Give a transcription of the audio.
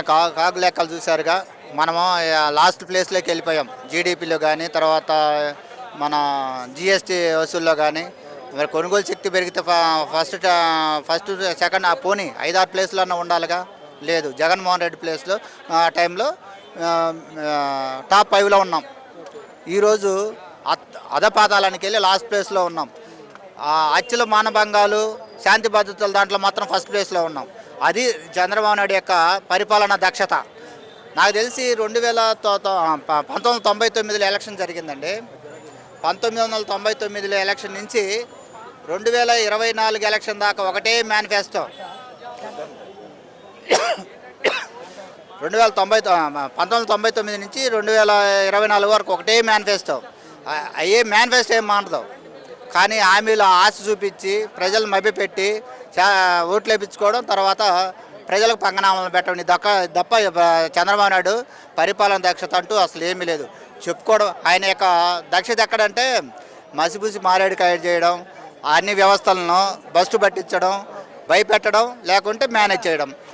కాగు లెక్కలు చూశారుగా. మనము లాస్ట్ ప్లేస్లోకి వెళ్ళిపోయాం జీడిపిలో కానీ, తర్వాత మన జిఎస్టీ వసూల్లో కానీ. మరి కొనుగోలు శక్తి పెరిగితే ఫస్ట్ సెకండ్ పోనీ 5-6 ప్లేస్లన్నా ఉండాలిగా. లేదు, జగన్మోహన్ రెడ్డి ప్లేస్లో టైంలో టాప్ 5లో ఉన్నాం. ఈరోజు అధపాతాళానికి వెళ్ళి లాస్ట్ ప్లేస్లో ఉన్నాం. హత్యల మానభంగాలు, శాంతి భద్రతల దాంట్లో మాత్రం ఫస్ట్ ప్లేస్లో ఉన్నాం. అది చంద్రబాబు నాయుడు యొక్క పరిపాలన దక్షత. నాకు తెలిసి 1999లో ఎలక్షన్ జరిగిందండి. 1999లో ఎలక్షన్ నుంచి 2024 ఎలక్షన్ దాకా ఒకటే మేనిఫెస్టో. 1999 నుంచి 2024 వరకు ఒకటే మేనిఫెస్టో. అయ్యే మేనిఫెస్టో ఏం మానదు, కానీ హామీలో ఆశ చూపించి ప్రజలు మభ్యపెట్టి ఓట్లు వేయించుకోవడం, తర్వాత ప్రజలకు పంగనామాలను పెట్టడం తప్ప చంద్రబాబు నాయుడు పరిపాలన దక్షత అంటూ అసలు ఏమీ లేదు. చెప్పుకోవడం ఆయన యొక్క దక్షత ఎక్కడంటే మసిపూసి మారేడుకాయ చేయడం, అన్ని వ్యవస్థలను బస్టు పట్టించడం, భయపెట్టడం, లేకుంటే మేనేజ్ చేయడం. ఈ